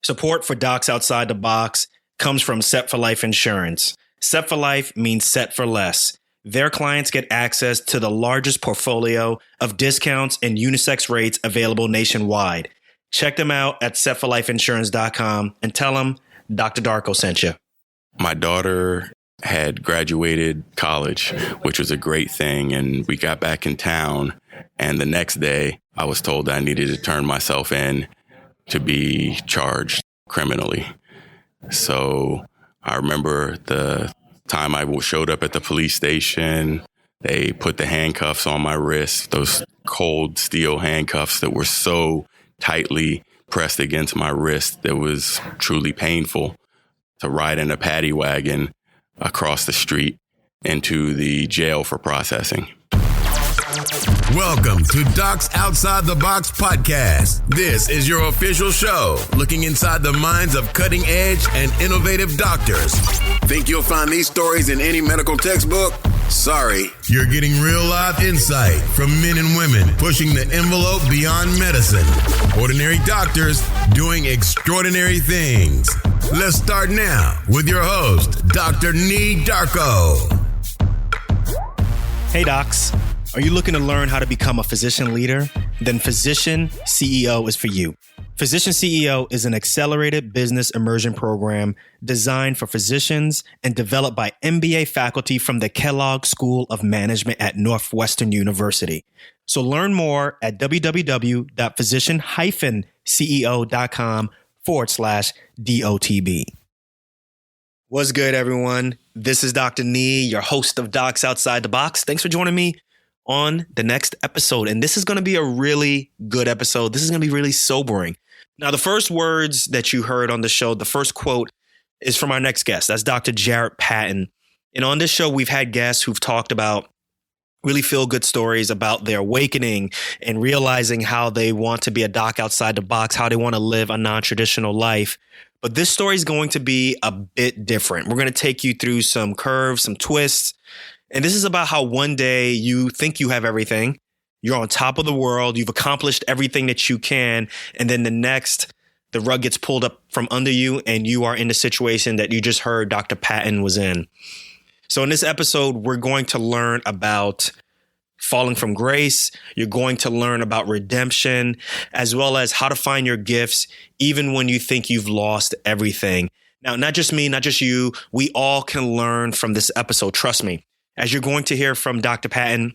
Support for Docs Outside the Box comes from Set for Life Insurance. Set for Life means set for less. Their clients get access to the largest portfolio of discounts and unisex rates available nationwide. Check them out at setforlifeinsurance.com and tell them Dr. Darko sent you. My daughter had graduated college, which was a great thing. And we got back in town. And the next day, I was told I needed to turn myself in to be charged criminally. So I remember the time I showed up at the police station. They put the handcuffs on my wrist, those cold steel handcuffs that were so tightly pressed against my wrist that was truly painful, to ride in a Paddy Wagon across the street into the jail for processing. Welcome to Docs Outside the Box podcast. This is your official show, looking inside the minds of cutting-edge and innovative doctors. Think you'll find these stories in any medical textbook? Sorry. You're getting real life insight from men and women pushing the envelope beyond medicine. Ordinary doctors doing extraordinary things. Let's start now with your host, Dr. Nee Darko. Hey, docs. Are you looking to learn how to become a physician leader? Then Physician CEO is for you. Physician CEO is an accelerated business immersion program designed for physicians and developed by MBA faculty from the Kellogg School of Management at Northwestern University. So learn more at www.physician-ceo.com/DOTB. What's good, everyone? This is Dr. Nee, your host of Docs Outside the Box. Thanks for joining me on the next episode. And this is going to be a really good episode. This is going to be really sobering. Now, the first words that you heard on the show, the first quote is from our next guest. That's Dr. Jarret Patton. And on this show, we've had guests who've talked about really feel good stories about their awakening and realizing how they want to be a doc outside the box, how they want to live a non-traditional life. But this story is going to be a bit different. We're going to take you through some curves, some twists. And this is about how one day you think you have everything. You're on top of the world. You've accomplished everything that you can. And then the next, the rug gets pulled up from under you and you are in the situation that you just heard Dr. Patton was in. So in this episode, we're going to learn about falling from grace. You're going to learn about redemption, as well as how to find your gifts, even when you think you've lost everything. Now, not just me, not just you, we all can learn from this episode. Trust me. As you're going to hear from Dr. Patton.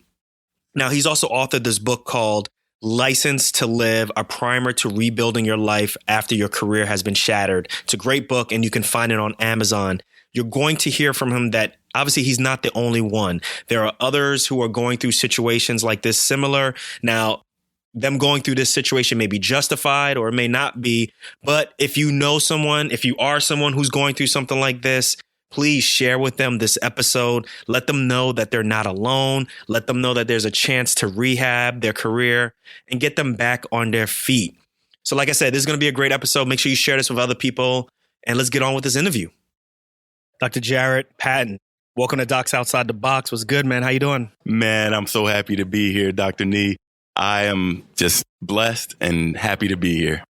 Now, he's also authored this book called License to Live, a primer to rebuilding your life after your career has been shattered. It's a great book, and you can find it on Amazon. You're going to hear from him that obviously he's not the only one. There are others who are going through situations like this similar. Now, them going through this situation may be justified or it may not be. But if you know someone, if you are someone who's going through something like this, please share with them this episode. Let them know that they're not alone. Let them know that there's a chance to rehab their career and get them back on their feet. So like I said, this is going to be a great episode. Make sure you share this with other people and let's get on with this interview. Dr. Jarret Patton, welcome to Docs Outside the Box. What's good, man? How you doing? Man, I'm so happy to be here, Dr. Nee. I am just blessed and happy to be here.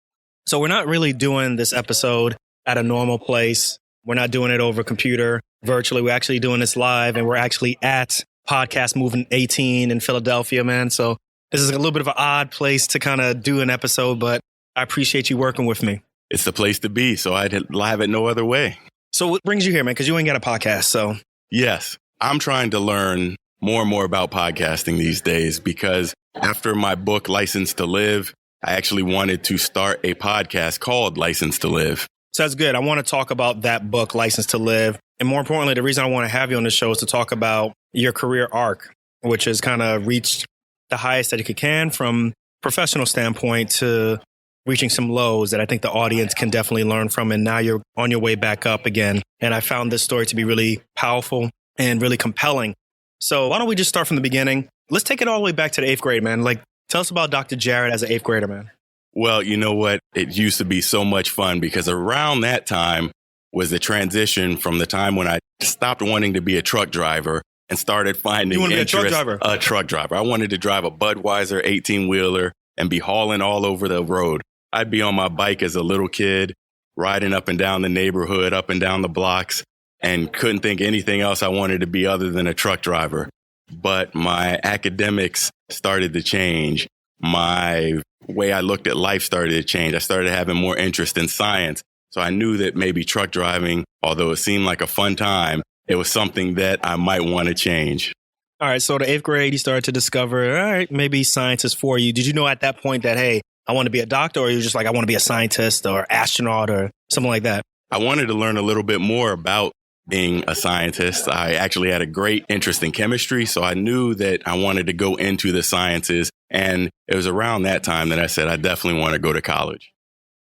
So we're not really doing this episode at a normal place. We're not doing it over computer virtually. We're actually doing this live, and we're actually at Podcast Movement 18 in Philadelphia, man. So this is a little bit of an odd place to kind of do an episode, but I appreciate you working with me. It's the place to be, so I'd have it no other way. So what brings you here, man? Because you ain't got a podcast, so. Yes, I'm trying to learn more and more about podcasting these days because after my book, License to Live, I actually wanted to start a podcast called License to Live. So that's good. I want to talk about that book, License to Live. And more importantly, the reason I want to have you on this show is to talk about your career arc, which has kind of reached the highest that it can from professional standpoint to reaching some lows that I think the audience can definitely learn from. And now you're on your way back up again. And I found this story to be really powerful and really compelling. So why don't we just start from the beginning? Let's take it all the way back to the 8th grade, man. Like, tell us about Dr. Jarret as an 8th grader, man. Well, you know what? It used to be so much fun because around that time was the transition from the time when I stopped wanting to be a truck driver and started finding interest. You want to be a truck driver? A truck driver. I wanted to drive a Budweiser 18-wheeler and be hauling all over the road. I'd be on my bike as a little kid, riding up and down the neighborhood, up and down the blocks, and couldn't think anything else I wanted to be other than a truck driver. But my academics started to change. My way I looked at life started to change. I started having more interest in science. So I knew that maybe truck driving, although it seemed like a fun time, it was something that I might want to change. All right. So the 8th grade, you started to discover, all right, maybe science is for you. Did you know at that point that, hey, I want to be a doctor, or you were just like, I want to be a scientist or astronaut or something like that? I wanted to learn a little bit more about being a scientist. I actually had a great interest in chemistry, so I knew that I wanted to go into the sciences. And it was around that time that I said, I definitely want to go to college.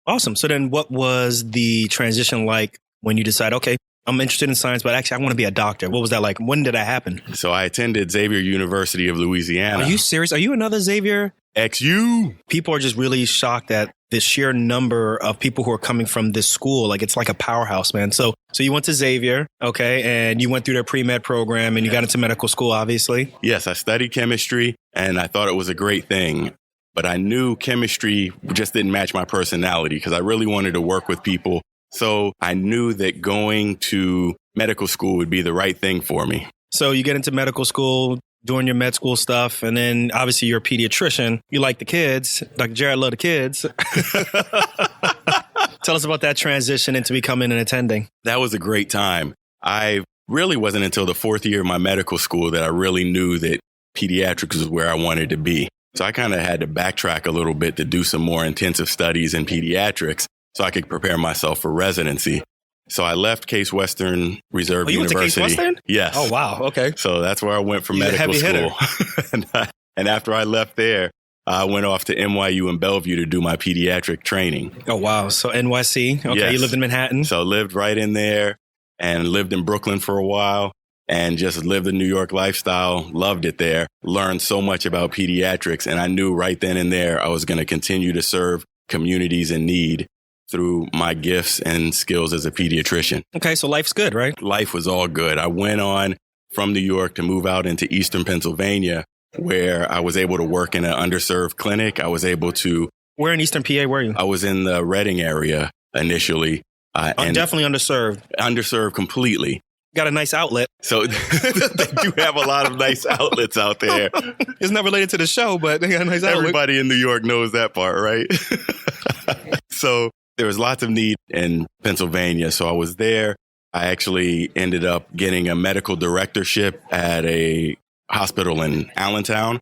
Awesome. So then what was the transition like when you decided, okay, I'm interested in science, but actually I want to be a doctor? What was that like? When did that happen? So I attended Xavier University of Louisiana. Are you serious? Are you another Xavier? XU. People are just really shocked at the sheer number of people who are coming from this school. Like, it's like a powerhouse, man. So you went to Xavier, okay, and you went through their pre-med program and you got into medical school, obviously. Yes, I studied chemistry and I thought it was a great thing. But I knew chemistry just didn't match my personality because I really wanted to work with people. So I knew that going to medical school would be the right thing for me. So you get into medical school, doing your med school stuff, and then obviously you're a pediatrician. You like the kids. Dr. Jarret loved the kids. Tell us about that transition into becoming an attending. That was a great time. I really wasn't until the 4th year of my medical school that I really knew that pediatrics was where I wanted to be. So I kind of had to backtrack a little bit to do some more intensive studies in pediatrics so I could prepare myself for residency. So I left Case Western Reserve University. Went to Case Western? Yes. Oh, wow. Okay. So that's where I went for medical school. And after I left there, I went off to NYU in Bellevue to do my pediatric training. Oh, wow. So NYC. Okay. Yes. You lived in Manhattan. So lived right in there and lived in Brooklyn for a while and just lived the New York lifestyle. Loved it there. Learned so much about pediatrics. And I knew right then and there I was going to continue to serve communities in need through my gifts and skills as a pediatrician. Okay, so life's good, right? Life was all good. I went on from New York to move out into Eastern Pennsylvania, where I was able to work in an underserved clinic. I was able to... Where in Eastern PA were you? I was in the Reading area initially. And definitely underserved. Underserved completely. Got a nice outlet. So they do have a lot of nice outlets out there. It's not related to the show, but they got a nice outlet. Everybody in New York knows that part, right? So there was lots of need in Pennsylvania. So I was there. I actually ended up getting a medical directorship at a hospital in Allentown.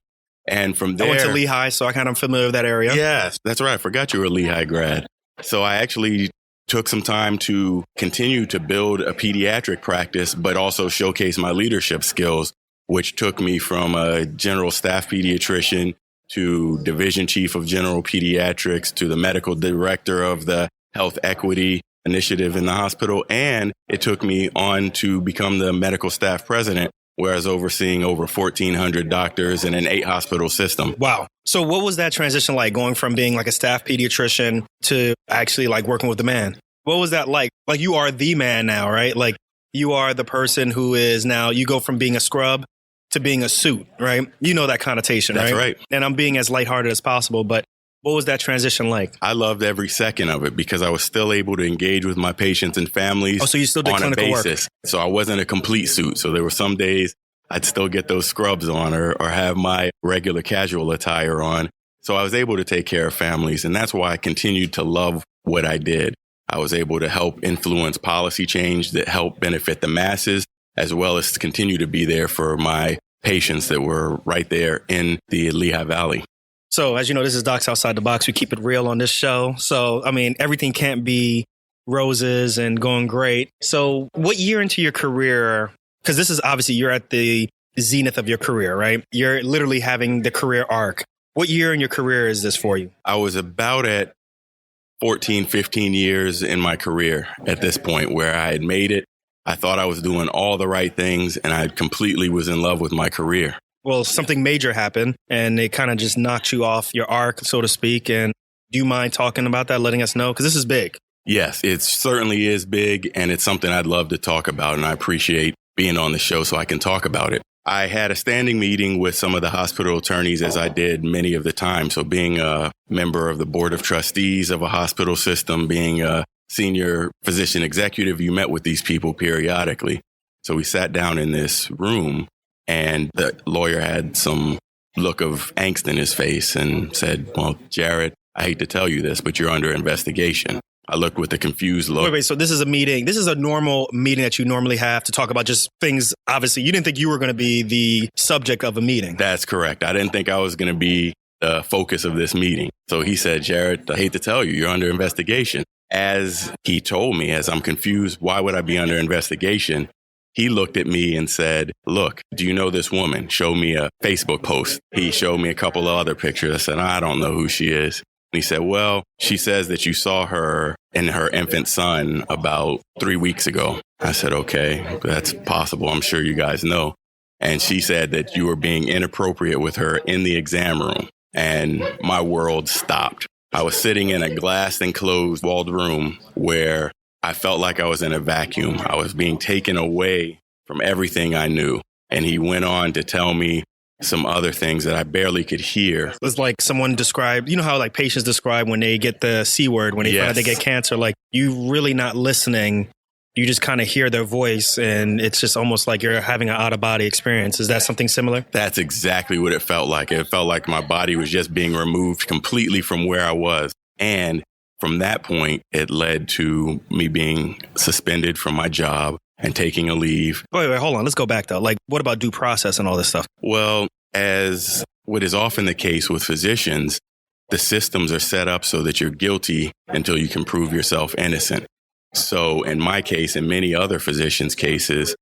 And from there... I went to Lehigh, so I kind of familiar with that area. Yes, that's right. I forgot you were a Lehigh grad. So I actually took some time to continue to build a pediatric practice, but also showcase my leadership skills, which took me from a general staff pediatrician to division chief of general pediatrics to the medical director of the health equity initiative in the hospital. And it took me on to become the medical staff president, where I was overseeing over 1,400 doctors in an 8-hospital system. Wow. So what was that transition like, going from being like a staff pediatrician to actually like working with the man? What was that like? Like, you are the man now, right? Like, you are the person who is now, you go from being a scrub to being a suit, right? You know that connotation, right? That's right. And I'm being as lighthearted as possible, but what was that transition like? I loved every second of it because I was still able to engage with my patients and families. Oh, so you still did on a clinical basis. work. So I wasn't a complete suit. So there were some days I'd still get those scrubs on or have my regular casual attire on. So I was able to take care of families. And that's why I continued to love what I did. I was able to help influence policy change that helped benefit the masses, as well as to continue to be there for my patients that were right there in the Lehigh Valley. So as you know, this is Docs Outside the Box. We keep it real on this show. So, I mean, everything can't be roses and going great. So what year into your career, because this is obviously you're at the zenith of your career, right? You're literally having the career arc. What year in your career is this for you? I was about at 14, 15 years in my career at this point where I had made it. I thought I was doing all the right things and I completely was in love with my career. Well, something major happened and it kind of just knocked you off your arc, so to speak. And do you mind talking about that, letting us know? Because this is big. Yes, it certainly is big. And it's something I'd love to talk about. And I appreciate being on the show so I can talk about it. I had a standing meeting with some of the hospital attorneys, as I did many of the time. So being a member of the board of trustees of a hospital system, being a senior physician executive, you met with these people periodically. So we sat down in this room, and the lawyer had some look of angst in his face and said, well, Jarret, I hate to tell you this, but you're under investigation. I looked with a confused look. Wait, so this is a meeting. This is a normal meeting that you normally have to talk about just things. Obviously, you didn't think you were going to be the subject of a meeting. That's correct. I didn't think I was going to be the focus of this meeting. So he said, Jarret, I hate to tell you, you're under investigation. As he told me, as I'm confused, why would I be under investigation? He looked at me and said, look, do you know this woman? Show me a Facebook post. He showed me a couple of other pictures. I said, I don't know who she is. And he said, well, she says that you saw her and her infant son about 3 weeks ago. I said, okay, that's possible. I'm sure you guys know. And she said that you were being inappropriate with her in the exam room. And my world stopped. I was sitting in a glass enclosed walled room where I felt like I was in a vacuum. I was being taken away from everything I knew. And he went on to tell me some other things that I barely could hear. It was like someone described, you know how like patients describe when they get the C word, when they find out they get cancer, like you really not listening. You just kind of hear their voice and it's just almost like you're having an out of body experience. Is that something similar? That's exactly what it felt like. It felt like my body was just being removed completely from where I was. And from that point, it led to me being suspended from my job and taking a leave. Wait, hold on. Let's go back though. Like, what about due process and all this stuff? Well, as what is often the case with physicians, the systems are set up so that you're guilty until you can prove yourself innocent. So in my case, and many other physicians' cases,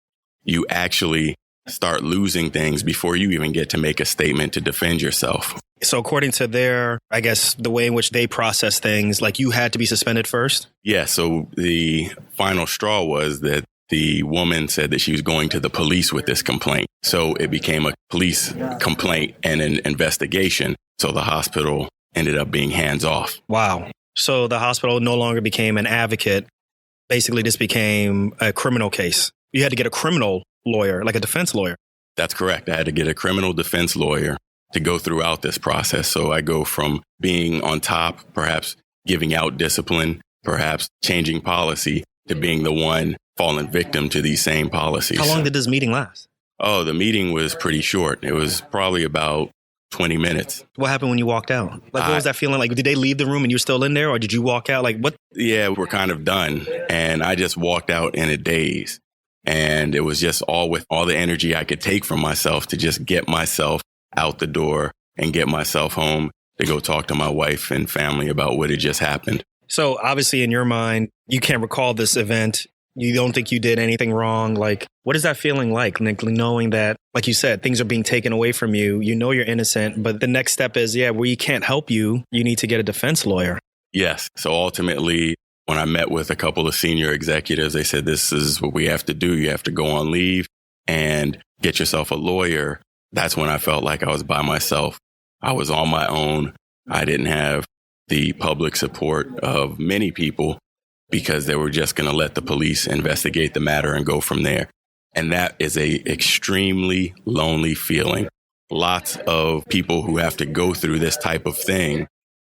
you actually start losing things before you even get to make a statement to defend yourself. So according to their, I guess, the way in which they process things, like you had to be suspended first? Yeah. So the final straw was that the woman said that she was going to the police with this complaint. So it became a police complaint and an investigation. So the hospital ended up being hands off. Wow. So the hospital no longer became an advocate. Basically, this became a criminal case. You had to get a criminal lawyer, like a defense lawyer. That's correct. I had to get a criminal defense lawyer to go throughout this process. So I go from being on top, perhaps giving out discipline, perhaps changing policy, to being the one fallen victim to these same policies. How long did this meeting last? Oh, the meeting was pretty short. It was probably about 20 minutes. What happened when you walked out? Like, what was that feeling like? Did they leave the room and you were still in there, or did you walk out? Like, what? Yeah, we're kind of done. And I just walked out in a daze. And it was just all with all the energy I could take from myself to just get myself out the door and get myself home to go talk to my wife and family about what had just happened. So obviously in your mind, you can't recall this event. You don't think you did anything wrong. Like, what is that feeling like knowing that, like you said, things are being taken away from you? You know you're innocent, but the next step is, we can't help you. You need to get a defense lawyer. Yes. So ultimately, when I met with a couple of senior executives, they said, this is what we have to do. You have to go on leave and get yourself a lawyer. That's when I felt like I was by myself. I was on my own. I didn't have the public support of many people because they were just going to let the police investigate the matter and go from there. And that is a extremely lonely feeling. Lots of people who have to go through this type of thing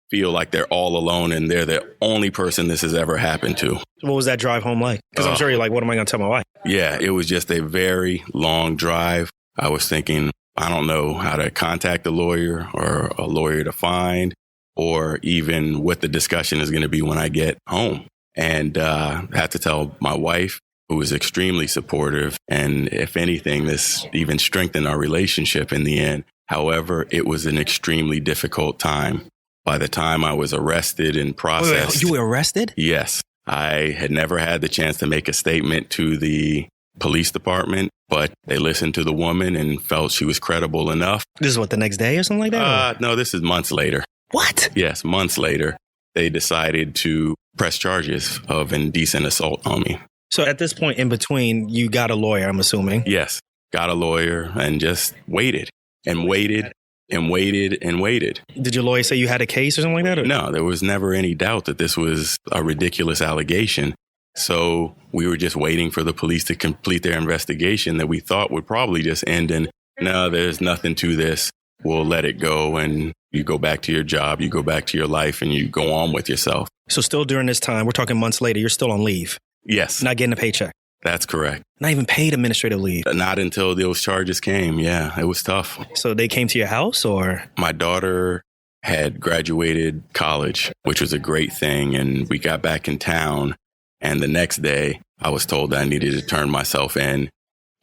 feel like they're all alone and they're the only person this has ever happened to. What was that drive home like? Because I'm sure you're like, what am I going to tell my wife? Yeah, it was just a very long drive. I was thinking, I don't know how to contact a lawyer or a lawyer to find, or even what the discussion is going to be when I get home. And I had to tell my wife, who was extremely supportive. And if anything, this even strengthened our relationship in the end. However, it was an extremely difficult time. By the time I was arrested and processed. Wait, you were arrested? Yes. I had never had the chance to make a statement to the police department, but they listened to the woman and felt she was credible enough. This is what, the next day or something like that? No, this is months later. What? Yes, months later, they decided to press charges of indecent assault on me. So at this point in between, you got a lawyer, I'm assuming. Yes, got a lawyer and just waited and waited and waited and waited. Did your lawyer say you had a case or something like that? Or? No, there was never any doubt that this was a ridiculous allegation. So we were just waiting for the police to complete their investigation that we thought would probably just end in, no, there's nothing to this. will let it go and you go back to your job, you go back to your life, and you go on with yourself. So still during this time, we're talking months later, you're still on leave. Yes. Not getting a paycheck. That's correct. Not even paid administrative leave. Not until those charges came. Yeah, it was tough. So they came to your house or? My daughter had graduated college, which was a great thing. And we got back in town. And the next day, I was told that I needed to turn myself in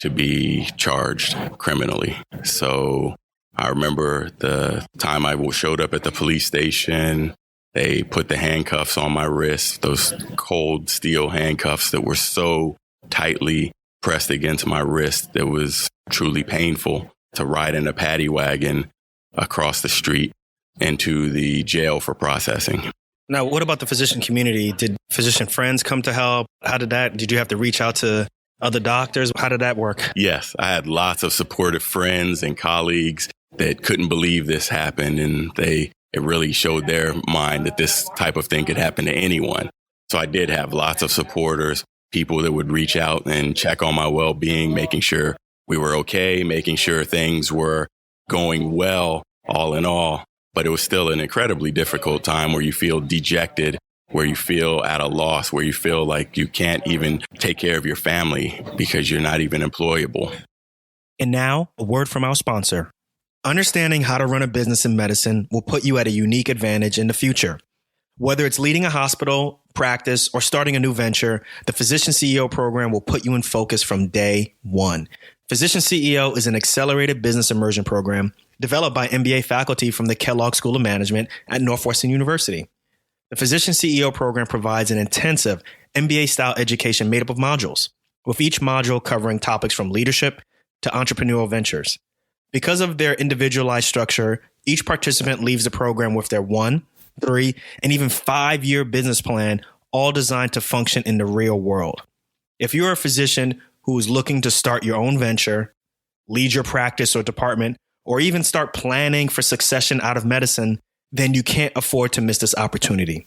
to be charged criminally. So I remember the time I showed up at the police station. They put the handcuffs on my wrist, those cold steel handcuffs that were so tightly pressed against my wrist. It was truly painful to ride in a Paddy Wagon across the street into the jail for processing. Now, what about the physician community? Did physician friends come to help? Did you have to reach out to other doctors? How did that work? Yes, I had lots of supportive friends and colleagues that couldn't believe this happened. And it really showed their mind that this type of thing could happen to anyone. So I did have lots of supporters, people that would reach out and check on my well-being, making sure we were okay, making sure things were going well, all in all. But it was still an incredibly difficult time where you feel dejected, where you feel at a loss, where you feel like you can't even take care of your family because you're not even employable. And now, a word from our sponsor. Understanding how to run a business in medicine will put you at a unique advantage in the future. Whether it's leading a hospital, practice, or starting a new venture, the Physician CEO program will put you in focus from day one. Physician CEO is an accelerated business immersion program developed by MBA faculty from the Kellogg School of Management at Northwestern University. The Physician CEO program provides an intensive MBA-style education made up of modules, with each module covering topics from leadership to entrepreneurial ventures. Because of their individualized structure, each participant leaves the program with their 1, 3, and even 5-year business plan, all designed to function in the real world. If you're a physician who is looking to start your own venture, lead your practice or department, or even start planning for succession out of medicine, then you can't afford to miss this opportunity.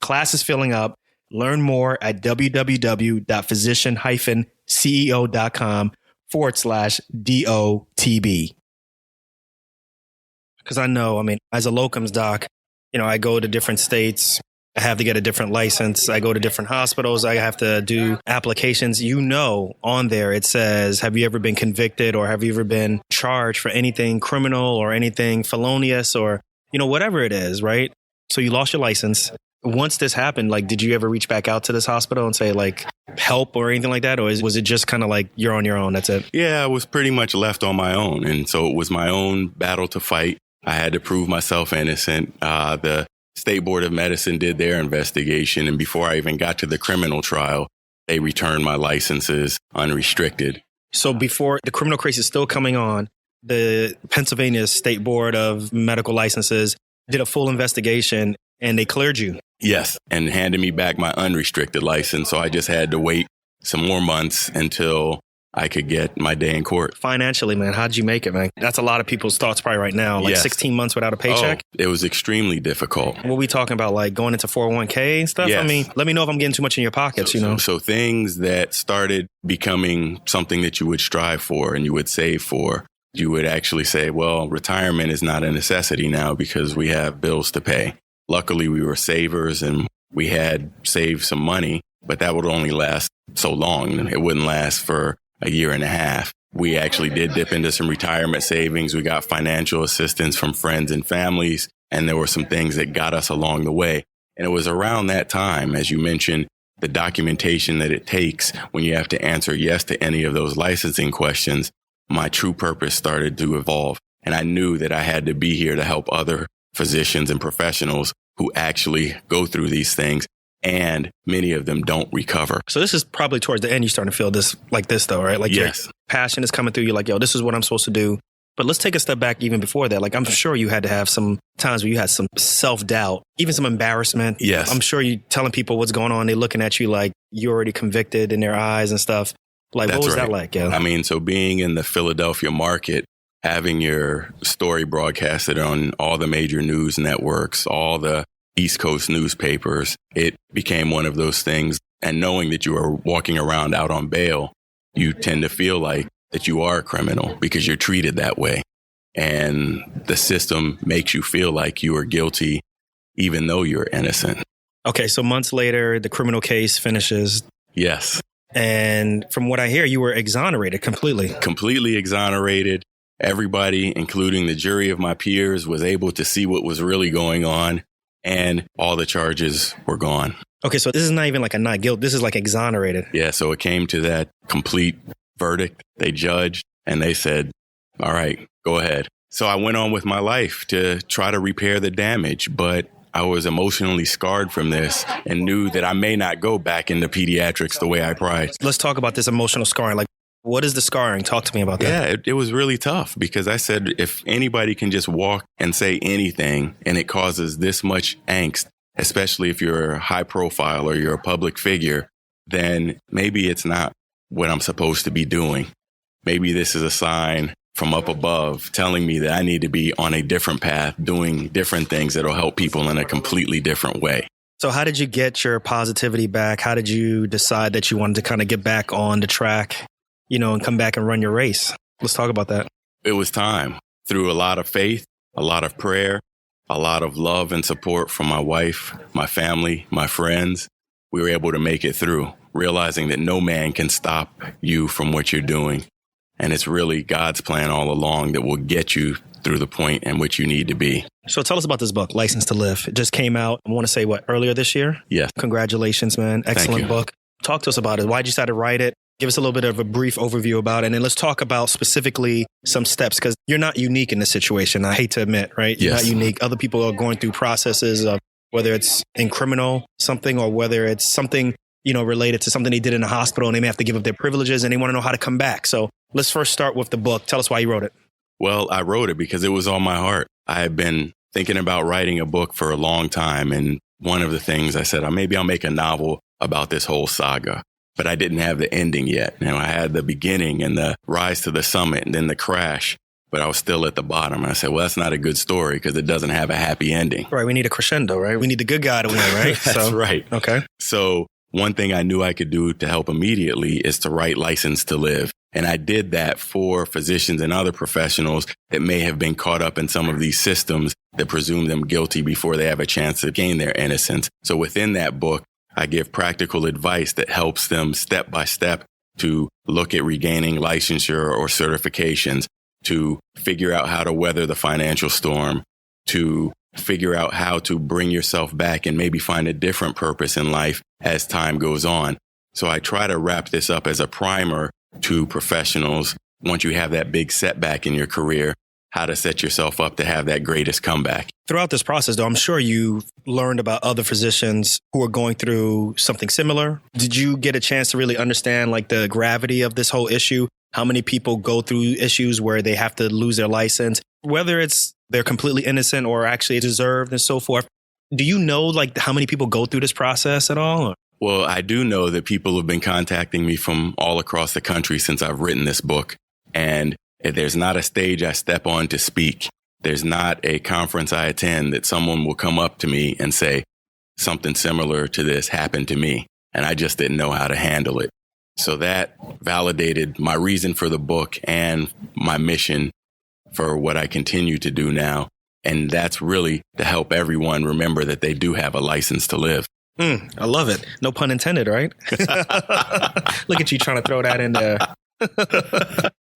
Class is filling up. Learn more at www.physician-ceo.com/DOTB. Because I know, as a locums doc, I go to different states. I have to get a different license. I go to different hospitals. I have to do applications. On there, it says, have you ever been convicted or have you ever been charged for anything criminal or anything felonious or, whatever it is, right? So you lost your license. Once this happened, did you ever reach back out to this hospital and say, help or anything like that? Or was it just kind of like you're on your own? That's it? Yeah, I was pretty much left on my own. And so it was my own battle to fight. I had to prove myself innocent. The State Board of Medicine did their investigation. And before I even got to the criminal trial, they returned my licenses unrestricted. So before the criminal case is still coming on, the Pennsylvania State Board of Medical Licenses did a full investigation and they cleared you. Yes, and handed me back my unrestricted license. So I just had to wait some more months until I could get my day in court. Financially, man, how'd you make it, man? That's a lot of people's thoughts probably right now. Yes. 16 months without a paycheck? Oh, it was extremely difficult. What are we talking about, going into 401k and stuff? Yes. Let me know if I'm getting too much in your pockets, So things that started becoming something that you would strive for and you would save for. You would actually say, well, retirement is not a necessity now because we have bills to pay. Luckily, we were savers and we had saved some money, but that would only last so long. It wouldn't last for a year and a half. We actually did dip into some retirement savings. We got financial assistance from friends and families, and there were some things that got us along the way. And it was around that time, as you mentioned, the documentation that it takes when you have to answer yes to any of those licensing questions, my true purpose started to evolve. And I knew that I had to be here to help other physicians and professionals who actually go through these things. And many of them don't recover. So this is probably towards the end, you're starting to feel this though, right? Yes. Your passion is coming through. You're like, yo, this is what I'm supposed to do. But let's take a step back even before that. I'm sure you had to have some times where you had some self-doubt, even some embarrassment. Yes. I'm sure you telling people what's going on. They're looking at you like you're already convicted in their eyes and stuff. What was that like? Yeah. So being in the Philadelphia market, having your story broadcasted on all the major news networks, all the East Coast newspapers, it became one of those things. And knowing that you are walking around out on bail, you tend to feel like that you are a criminal because you're treated that way. and the system makes you feel like you are guilty, even though you're innocent. Okay, so months later, the criminal case finishes. Yes. And from what I hear, you were exonerated completely. Completely exonerated. Everybody, including the jury of my peers, was able to see what was really going on, and all the charges were gone. Okay, so this is not even like a not guilt. This is like exonerated. Yeah, so it came to that complete verdict. They judged, and they said, all right, go ahead. So I went on with my life to try to repair the damage, but I was emotionally scarred from this and knew that I may not go back into pediatrics the way I tried. Let's talk about this emotional scarring. Like, what is the scarring? Talk to me about that. Yeah, it was really tough because I said, if anybody can just walk and say anything and it causes this much angst, especially if you're a high profile or you're a public figure, then maybe it's not what I'm supposed to be doing. Maybe this is a sign from up above telling me that I need to be on a different path, doing different things that'll help people in a completely different way. So how did you get your positivity back? How did you decide that you wanted to kind of get back on the track, and come back and run your race? Let's talk about that. It was time. Through a lot of faith, a lot of prayer, a lot of love and support from my wife, my family, my friends, we were able to make it through, realizing that no man can stop you from what you're doing. And it's really God's plan all along that will get you through the point in which you need to be. So tell us about this book, License to Live. It just came out, I want to say, earlier this year? Yes. Congratulations, man. Excellent book. Talk to us about it. Why did you decide to write it? Give us a little bit of a brief overview about it. And then let's talk about specifically some steps, because you're not unique in this situation. I hate to admit, right? You're not unique. Other people are going through processes of whether it's in criminal something or whether it's something, related to something they did in the hospital and they may have to give up their privileges and they want to know how to come back. So let's first start with the book. Tell us why you wrote it. Well, I wrote it because it was on my heart. I had been thinking about writing a book for a long time. And one of the things I said, maybe I'll make a novel about this whole saga. But I didn't have the ending yet. I had the beginning and the rise to the summit and then the crash, but I was still at the bottom. And I said, well, that's not a good story because it doesn't have a happy ending. Right. We need a crescendo, right? We need the good guy to win, right? That's right. Okay. So one thing I knew I could do to help immediately is to write License to Live. And I did that for physicians and other professionals that may have been caught up in some of these systems that presume them guilty before they have a chance to gain their innocence. So within that book, I give practical advice that helps them step by step to look at regaining licensure or certifications, to figure out how to weather the financial storm, to figure out how to bring yourself back and maybe find a different purpose in life as time goes on. So I try to wrap this up as a primer to professionals once you have that big setback in your career, how to set yourself up to have that greatest comeback. Throughout this process, though, I'm sure you learned about other physicians who are going through something similar. Did you get a chance to really understand the gravity of this whole issue? How many people go through issues where they have to lose their license, whether it's they're completely innocent or actually deserved and so forth? Do you know how many people go through this process at all? Well, I do know that people have been contacting me from all across the country since I've written this book. And there's not a stage I step on to speak. There's not a conference I attend that someone will come up to me and say, something similar to this happened to me, and I just didn't know how to handle it. So that validated my reason for the book and my mission for what I continue to do now. And that's really to help everyone remember that they do have a license to live. I love it. No pun intended, right? Look at you trying to throw that in there.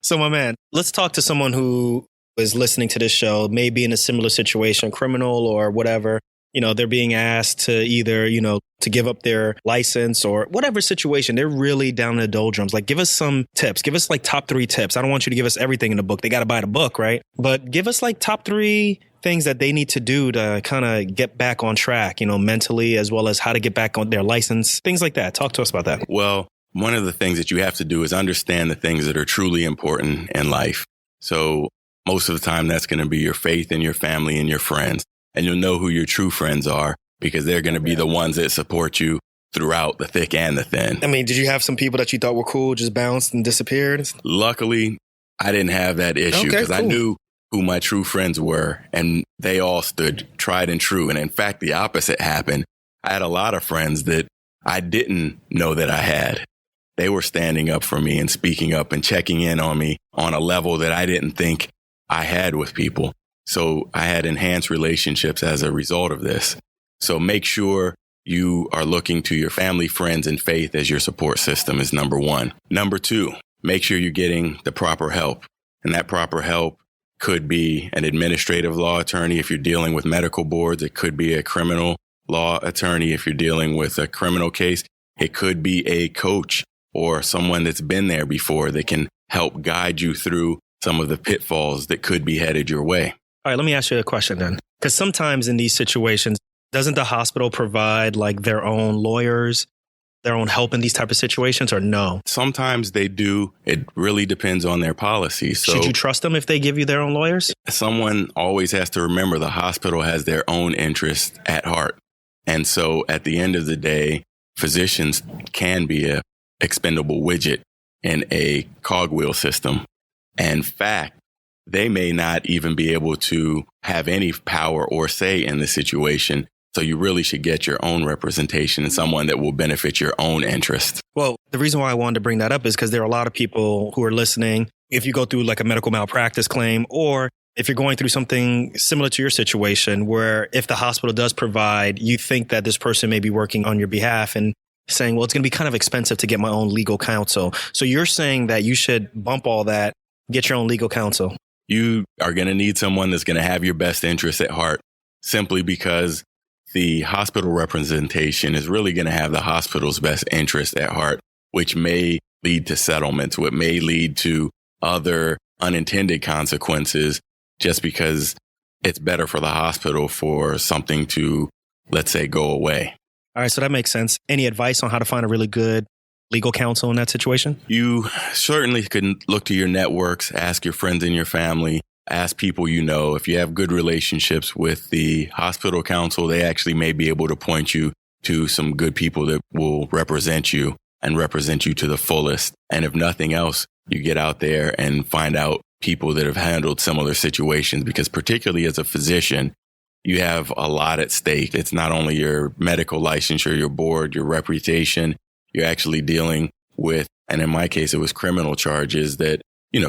So, my man, let's talk to someone who is listening to this show, maybe in a similar situation, criminal or whatever. They're being asked to either, to give up their license or whatever situation. They're really down in the doldrums. Give us some tips. Give us top 3 tips. I don't want you to give us everything in the book. They got to buy the book, right? But give us top 3 things that they need to do to kind of get back on track, mentally, as well as how to get back on their license, things like that. Talk to us about that. Well, one of the things that you have to do is understand the things that are truly important in life. So most of the time, that's going to be your faith and your family and your friends. And you'll know who your true friends are because they're going to be the ones that support you throughout the thick and the thin. I mean, did you have some people that you thought were cool, just bounced and disappeared? Luckily, I didn't have that issue because cool. I knew who my true friends were, and they all stood tried and true. And in fact, the opposite happened. I had a lot of friends that I didn't know that I had. They were standing up for me and speaking up and checking in on me on a level that I didn't think I had with people. So I had enhanced relationships as a result of this. So make sure you are looking to your family, friends, and faith as your support system is number one. Number two, make sure you're getting the proper help. And that proper help could be an administrative law attorney if you're dealing with medical boards. It could be a criminal law attorney if you're dealing with a criminal case. It could be a coach or someone that's been there before that can help guide you through some of the pitfalls that could be headed your way. All right, let me ask you a question then. Because sometimes in these situations, doesn't the hospital provide like their own lawyers, their own help in these type of situations, or no? Sometimes they do. It really depends on their policy. So should you trust them if they give you their own lawyers? Someone always has to remember the hospital has their own interests at heart. And so at the end of the day, physicians can be a expendable widget in a cogwheel system. In fact, they may not even be able to have any power or say in the situation. So you really should get your own representation and someone that will benefit your own interests. Well, the reason why I wanted to bring that up is because there are a lot of people who are listening. If you go through like a medical malpractice claim, or if you're going through something similar to your situation where if the hospital does provide, you think that this person may be working on your behalf and saying, well, it's going to be kind of expensive to get my own legal counsel. So you're saying that you should bump all that, get your own legal counsel. You are going to need someone that's going to have your best interests at heart, simply because the hospital representation is really going to have the hospital's best interest at heart, which may lead to settlements, what may lead to other unintended consequences, just because it's better for the hospital for something to, let's say, go away. All right, so that makes sense. Any advice on how to find a really good legal counsel in that situation? You certainly can look to your networks, ask your friends and your family, ask people you know. If you have good relationships with the hospital counsel, they actually may be able to point you to some good people that will represent you and represent you to the fullest. And if nothing else, you get out there and find out people that have handled similar situations, because particularly as a physician, you have a lot at stake. It's not only your medical licensure, your board, your reputation. You're actually dealing with, and in my case, it was criminal charges that,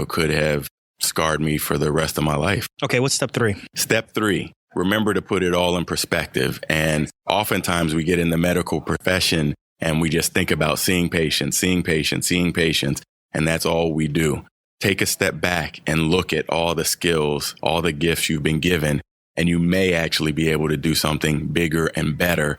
could have scarred me for the rest of my life. Okay, what's step 3? Step 3, remember to put it all in perspective. And oftentimes we get in the medical profession and we just think about seeing patients. And that's all we do. Take a step back and look at all the skills, all the gifts you've been given. And you may actually be able to do something bigger and better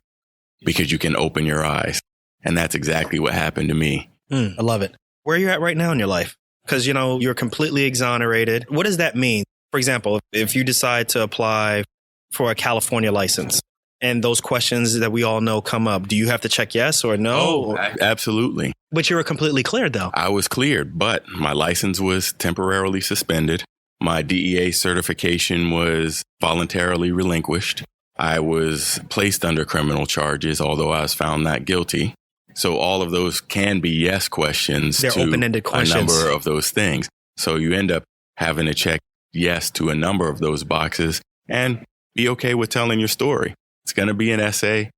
because you can open your eyes. And that's exactly what happened to me. I love it. Where are you at right now in your life? Because, you're completely exonerated. What does that mean? For example, if you decide to apply for a California license and those questions that we all know come up, do you have to check yes or no? Oh, absolutely. But you were completely cleared, though. I was cleared, but my license was temporarily suspended. My DEA certification was voluntarily relinquished. I was placed under criminal charges, although I was found not guilty. So all of those can be yes questions. They're to open-ended questions. A number of those things. So you end up having to check yes to a number of those boxes and be okay with telling your story. It's going to be an essay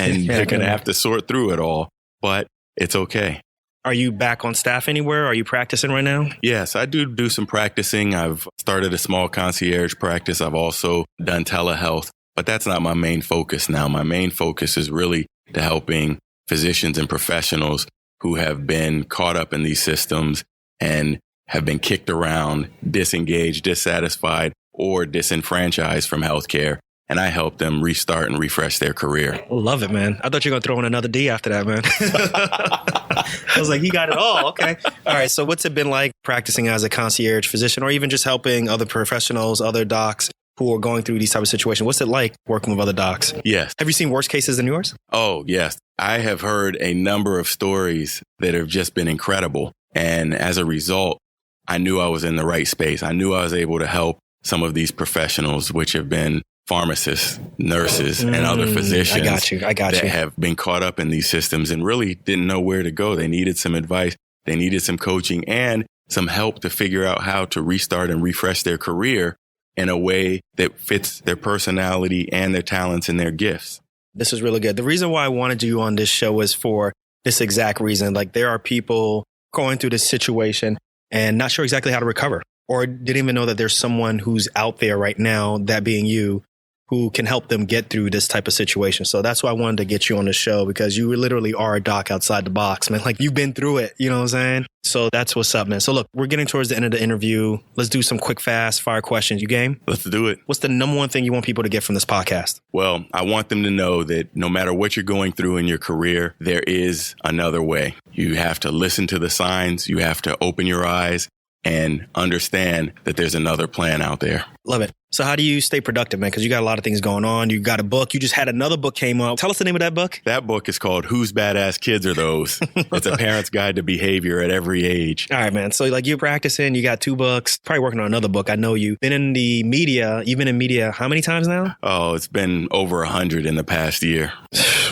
and you're going to have to sort through it all, but it's okay. Are you back on staff anywhere? Are you practicing right now? Yes, I do some practicing. I've started a small concierge practice. I've also done telehealth, but that's not my main focus now. My main focus is really to helping physicians and professionals who have been caught up in these systems and have been kicked around, disengaged, dissatisfied, or disenfranchised from healthcare. And I help them restart and refresh their career. Love it, man. I thought you were going to throw in another D after that, man. I was like, you got it all. Okay. All right. So what's it been like practicing as a concierge physician, or even just helping other professionals, other docs who are going through these type of situations? What's it like working with other docs? Yes. Have you seen worse cases than yours? Oh, yes. I have heard a number of stories that have just been incredible. And as a result, I knew I was in the right space. I knew I was able to help some of these professionals, which have been pharmacists, nurses, and other physicians I got you. that have been caught up in these systems and really didn't know where to go. They needed some advice. They needed some coaching and some help to figure out how to restart and refresh their career in a way that fits their personality and their talents and their gifts. This is really good. The reason why I wanted you on this show is for this exact reason. Like, there are people going through this situation and not sure exactly how to recover. or didn't even know that there's someone who's out there right now, that being you, who can help them get through this type of situation. So that's why I wanted to get you on the show, because you literally are a doc outside the box, man. Like, you've been through it, you know what I'm saying? So that's what's up, man. So look, we're getting towards the end of the interview. Let's do some quick, fast fire questions. You game? Let's do it. What's the number one thing you want people to get from this podcast? Well, I want them to know that no matter what you're going through in your career, there is another way. You have to listen to the signs. You have to open your eyes and understand that there's another plan out there. Love it. So how do you stay productive, man? Because you got a lot of things going on. You got a book. You just had another book came out. Tell us the name of that book. That book is called Whose Badass Kids Are Those? It's a parent's guide to behavior at every age. All right, man. So like, you're practicing, you got 2 books, probably working on another book. I know you've been in the media. You've been in media how many times now? Oh, it's been over 100 in the past year.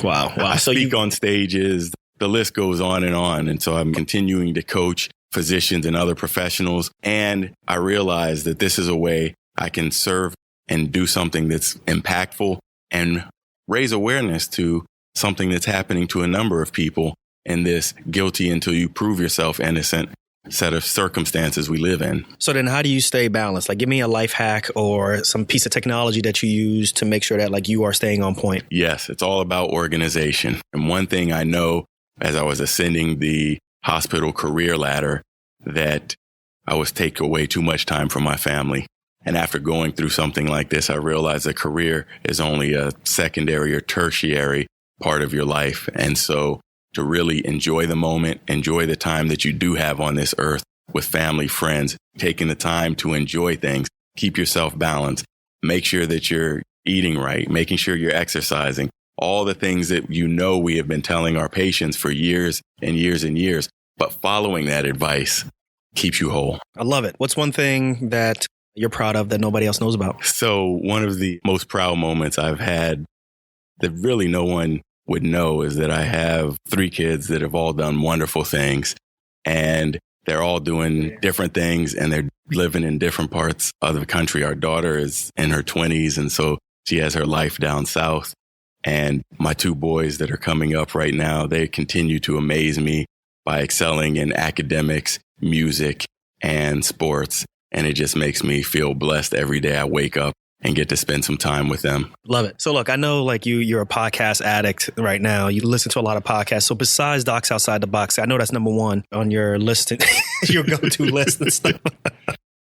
Wow. I speak on stages. The list goes on. And so I'm continuing to coach physicians and other professionals. And I realize that this is a way I can serve and do something that's impactful and raise awareness to something that's happening to a number of people in this guilty until you prove yourself innocent set of circumstances we live in. So then how do you stay balanced? Like, give me a life hack or some piece of technology that you use to make sure that like you are staying on point. Yes, it's all about organization. And one thing I know as I was ascending the hospital career ladder, that I was taking away too much time from my family. And after going through something like this, I realized that career is only a secondary or tertiary part of your life. And so to really enjoy the moment, enjoy the time that you do have on this earth with family, friends, taking the time to enjoy things, keep yourself balanced, make sure that you're eating right, making sure you're exercising, all the things that we have been telling our patients for years and years and years, but following that advice keeps you whole. I love it. What's one thing that you're proud of that nobody else knows about? So one of the most proud moments I've had that really no one would know is that I have 3 kids that have all done wonderful things, and they're all doing different things, and they're living in different parts of the country. Our daughter is in her 20s, and so she has her life down south. And my 2 boys that are coming up right now, they continue to amaze me by excelling in academics, music, and sports. And it just makes me feel blessed every day I wake up and get to spend some time with them. Love it. So look, I know like you're a podcast addict right now. You listen to a lot of podcasts. So besides Docs Outside the Box, I know that's number 1 on your list, your go-to list and stuff.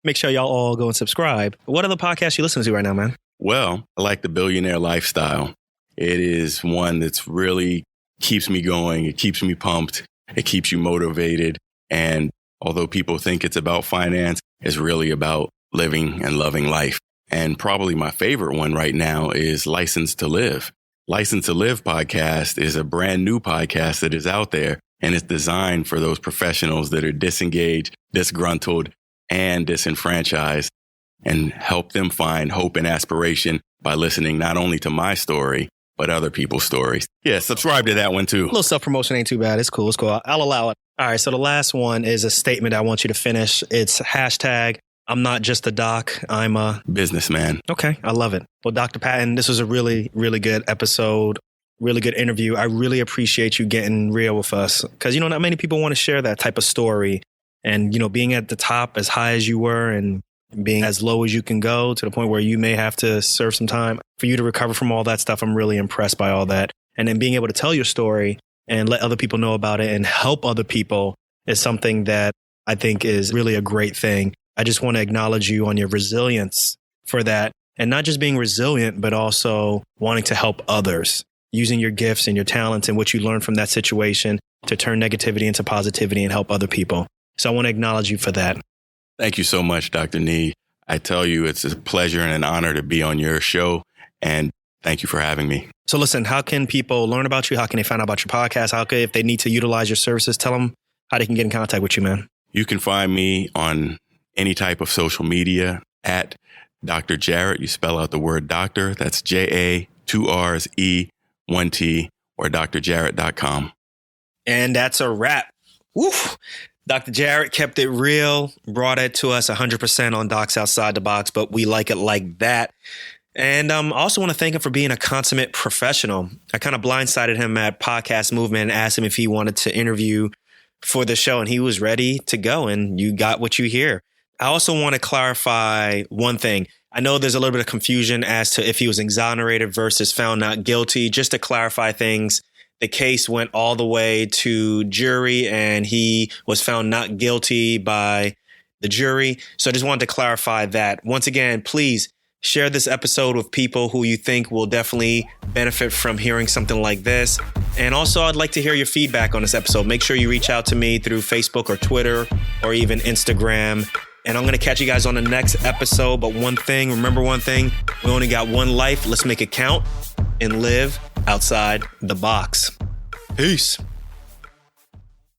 Make sure y'all all go and subscribe. What other podcasts you listen to right now, man? Well, I like The Billionaire Lifestyle. It is one that's really keeps me going. It keeps me pumped. It keeps you motivated. And although people think it's about finance, it's really about living and loving life. And probably my favorite one right now is License to Live. License to Live podcast is a brand new podcast that is out there, and it's designed for those professionals that are disengaged, disgruntled, and disenfranchised, and help them find hope and aspiration by listening not only to my story, but other people's stories. Yeah, subscribe to that one too. A little self-promotion ain't too bad. It's cool. It's cool. I'll allow it. All right. So the last one is a statement I want you to finish. It's hashtag, I'm not just a doc. I'm a businessman. Okay. I love it. Well, Dr. Patton, this was a really, really good episode. Really good interview. I really appreciate you getting real with us, because, not many people want to share that type of story. And, being at the top as high as you were and being as low as you can go to the point where you may have to serve some time for you to recover from all that stuff. I'm really impressed by all that. And then being able to tell your story and let other people know about it and help other people is something that I think is really a great thing. I just want to acknowledge you on your resilience for that, and not just being resilient, but also wanting to help others, using your gifts and your talents and what you learned from that situation to turn negativity into positivity and help other people. So I want to acknowledge you for that. Thank you so much, Dr. Nee. I tell you, it's a pleasure and an honor to be on your show. And thank you for having me. So listen, how can people learn about you? How can they find out about your podcast? How can, if they need to utilize your services, tell them how they can get in contact with you, man. You can find me on any type of social media at Dr. Jarret. You spell out the word doctor. That's JA, 2 R's, E, 1 T, or drjarret.com. And that's a wrap. Woof. Dr. Jarret kept it real, brought it to us 100% on Docs Outside the Box, but we like it like that. And I also want to thank him for being a consummate professional. I kind of blindsided him at Podcast Movement and asked him if he wanted to interview for the show, and he was ready to go, and you got what you hear. I also want to clarify one thing. I know there's a little bit of confusion as to if he was exonerated versus found not guilty. Just to clarify things, the case went all the way to jury and he was found not guilty by the jury. So I just wanted to clarify that. Once again, please share this episode with people who you think will definitely benefit from hearing something like this. And also, I'd like to hear your feedback on this episode. Make sure you reach out to me through Facebook or Twitter or even Instagram. And I'm going to catch you guys on the next episode. But remember one thing, we only got one life. Let's make it count and live outside the box. Peace.